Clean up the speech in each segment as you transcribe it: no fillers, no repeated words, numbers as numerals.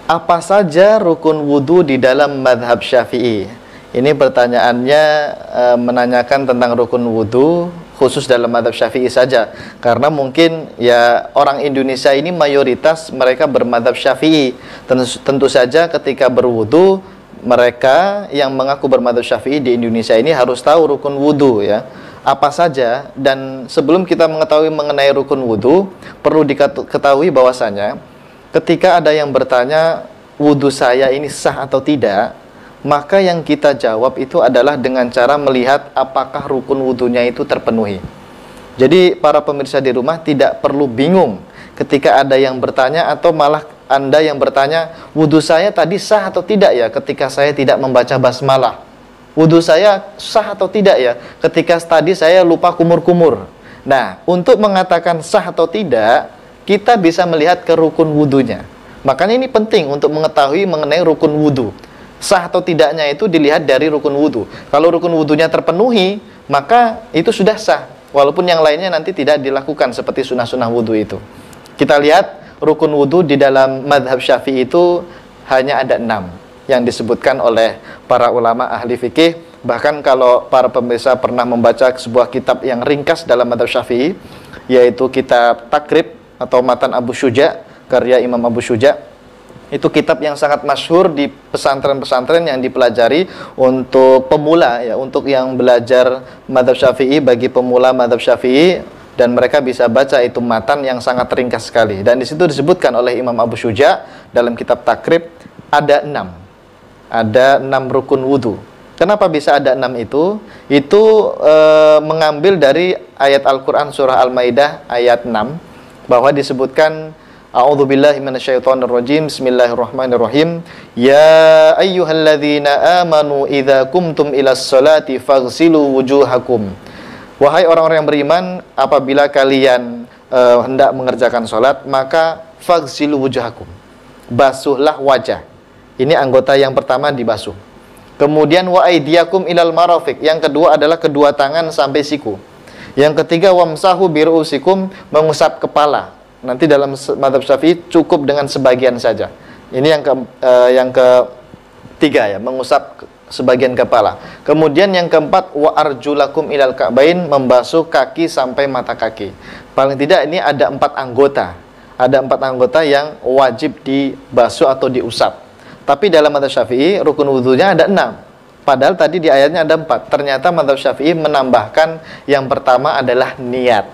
Apa saja rukun wudu di dalam madhab Syafi'i? Ini pertanyaannya menanyakan tentang rukun wudu khusus dalam madhab Syafi'i saja. Karena mungkin ya orang Indonesia ini mayoritas mereka bermadhab Syafi'i. Tentu saja ketika berwudu, mereka yang mengaku bermadhab Syafi'i di Indonesia ini harus tahu rukun wudu ya. Apa saja, dan sebelum kita mengetahui mengenai rukun wudu, perlu diketahui bahwasanya ketika ada yang bertanya wudhu saya ini sah atau tidak, maka yang kita jawab itu adalah dengan cara melihat apakah rukun wudhunya itu terpenuhi. Jadi para pemirsa di rumah tidak perlu bingung ketika ada yang bertanya, atau malah Anda yang bertanya, wudhu saya tadi sah atau tidak ya ketika saya tidak membaca basmalah, wudhu saya sah atau tidak ya ketika tadi saya lupa kumur-kumur. Nah, untuk mengatakan sah atau tidak, kita bisa melihat ke rukun wudhunya. Makanya ini penting untuk mengetahui mengenai rukun wudhu. Sah atau tidaknya itu dilihat dari rukun wudhu. Kalau rukun wudhunya terpenuhi, maka itu sudah sah. Walaupun yang lainnya nanti tidak dilakukan seperti sunnah-sunnah wudhu itu. Kita lihat rukun wudhu di dalam madhab Syafi'i itu hanya ada 6 yang disebutkan oleh para ulama ahli fikih. Bahkan kalau para pemirsa pernah membaca sebuah kitab yang ringkas dalam madhab Syafi'i, yaitu kitab Takrib atau Matan Abu Syuja, karya Imam Abu Syuja. Itu kitab yang sangat masyhur di pesantren-pesantren yang dipelajari untuk pemula ya, untuk yang belajar madhab Syafi'i, bagi pemula madhab Syafi'i, dan mereka bisa baca itu matan yang sangat ringkas sekali. Dan di situ disebutkan oleh Imam Abu Syuja dalam kitab Takrib ada 6 rukun wudu. Kenapa bisa ada 6 itu? Itu mengambil dari ayat Al-Quran surah Al-Maidah ayat 6, bahwa disebutkan a'udzubillahi minasyaitonirrajim, bismillahirrahmanirrahim, ya ayyuhalladzina amanu idza kumtum ilas salati faghsilu wujuhakum. Wahai orang-orang yang beriman, apabila kalian hendak mengerjakan salat, maka faghsilu wujuhakum, basuhlah wajah. Ini anggota yang pertama dibasuh. Kemudian wa aydiyakum ilal marafiq, yang kedua adalah kedua tangan sampai siku. Yang ketiga, wamsahu biru'usikum, mengusap kepala. Nanti dalam madhab Syafi'i cukup dengan sebagian saja. Ini yang ketiga ya, mengusap sebagian kepala. Kemudian yang keempat, wa arjulakum ilal ka'bain, membasuh kaki sampai mata kaki. Paling tidak ini ada 4 anggota. Ada 4 anggota yang wajib dibasuh atau diusap. Tapi dalam madhab Syafi'i rukun wudhunya ada 6. Padahal tadi di ayatnya ada 4. Ternyata madhab Syafi'i menambahkan yang pertama adalah niat.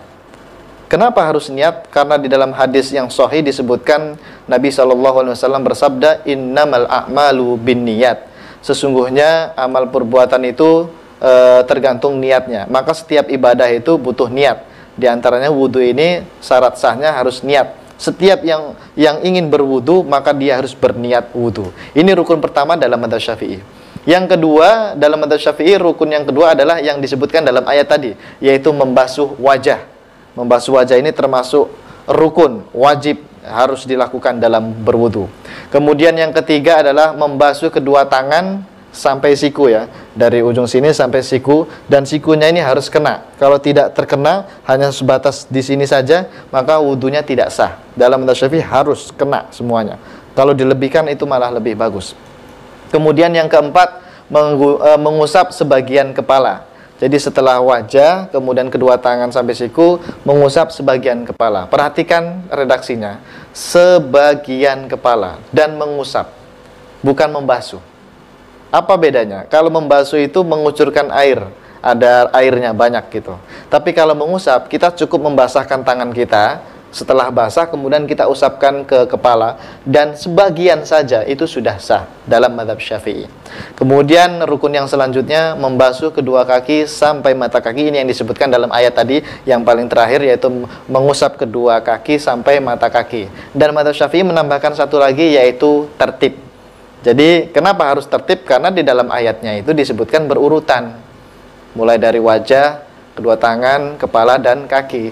Kenapa harus niat? Karena di dalam hadis yang sahih disebutkan Nabi SAW bersabda, innamal a'malu bin niyat. Sesungguhnya amal perbuatan itu tergantung niatnya. Maka setiap ibadah itu butuh niat. Di antaranya wudhu ini syarat sahnya harus niat. Setiap yang ingin berwudhu, maka dia harus berniat wudhu. Ini rukun pertama dalam madhab Syafi'i. Yang kedua, dalam madhab Syafi'i, rukun yang kedua adalah yang disebutkan dalam ayat tadi, yaitu membasuh wajah. Membasuh wajah ini termasuk rukun, wajib, harus dilakukan dalam berwudu. Kemudian yang ketiga adalah membasuh kedua tangan sampai siku ya, dari ujung sini sampai siku, dan sikunya ini harus kena. Kalau tidak terkena, hanya sebatas di sini saja, maka wudunya tidak sah. Dalam madhab Syafi'i harus kena semuanya. Kalau dilebihkan itu malah lebih bagus. Kemudian yang keempat, mengusap sebagian kepala. Jadi setelah wajah, kemudian kedua tangan sampai siku, mengusap sebagian kepala. Perhatikan redaksinya, sebagian kepala dan mengusap, bukan membasuh. Apa bedanya? Kalau membasuh itu mengucurkan air, ada airnya banyak gitu. Tapi kalau mengusap, kita cukup membasahkan tangan kita. Setelah basah, kemudian kita usapkan ke kepala, dan sebagian saja itu sudah sah dalam madhab Syafi'i. Kemudian rukun yang selanjutnya, membasuh kedua kaki sampai mata kaki. Ini yang disebutkan dalam ayat tadi yang paling terakhir, yaitu mengusap kedua kaki sampai mata kaki. Dan madhab Syafi'i menambahkan satu lagi, yaitu tertib. Jadi kenapa harus tertib? Karena di dalam ayatnya itu disebutkan berurutan, mulai dari wajah, kedua tangan, kepala, dan kaki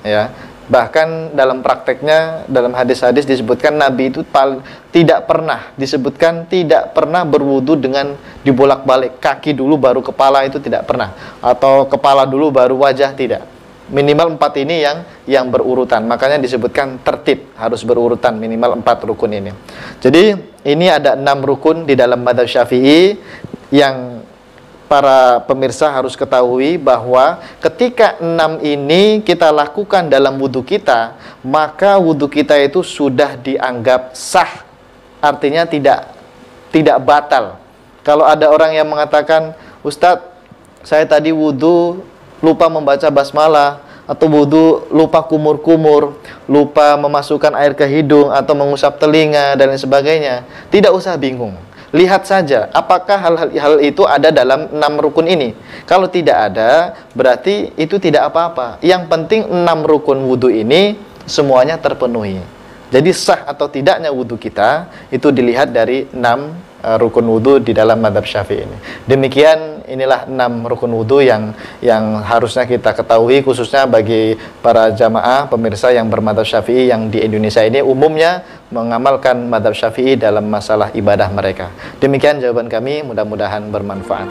ya. Bahkan dalam prakteknya, dalam hadis-hadis disebutkan Nabi itu tidak pernah disebutkan tidak pernah berwudu dengan dibolak-balik, kaki dulu baru kepala, itu tidak pernah, atau kepala dulu baru wajah, tidak. Minimal 4 ini yang berurutan. Makanya disebutkan tertib, harus berurutan minimal 4 rukun ini. Jadi ini ada 6 rukun di dalam mazhab Syafi'i yang para pemirsa harus ketahui bahwa ketika 6 ini kita lakukan dalam wudhu kita, maka wudhu kita itu sudah dianggap sah. Artinya tidak batal. Kalau ada orang yang mengatakan, Ustadz, saya tadi wudhu lupa membaca basmalah, atau wudhu lupa kumur-kumur, lupa memasukkan air ke hidung, atau mengusap telinga, dan lain sebagainya. Tidak usah bingung. Lihat saja, apakah hal itu ada dalam 6 rukun ini. Kalau tidak ada, berarti itu tidak apa-apa. Yang penting 6 rukun wudhu ini semuanya terpenuhi. Jadi sah atau tidaknya wudhu kita, itu dilihat dari 6 rukun wudhu di dalam mazhab Syafi'i ini. Demikian, inilah 6 rukun wudhu yang harusnya kita ketahui, khususnya bagi para jamaah pemirsa yang bermadzhab Syafi'i yang di Indonesia ini umumnya mengamalkan mazhab Syafi'i dalam masalah ibadah mereka. Demikian jawaban kami, mudah-mudahan bermanfaat.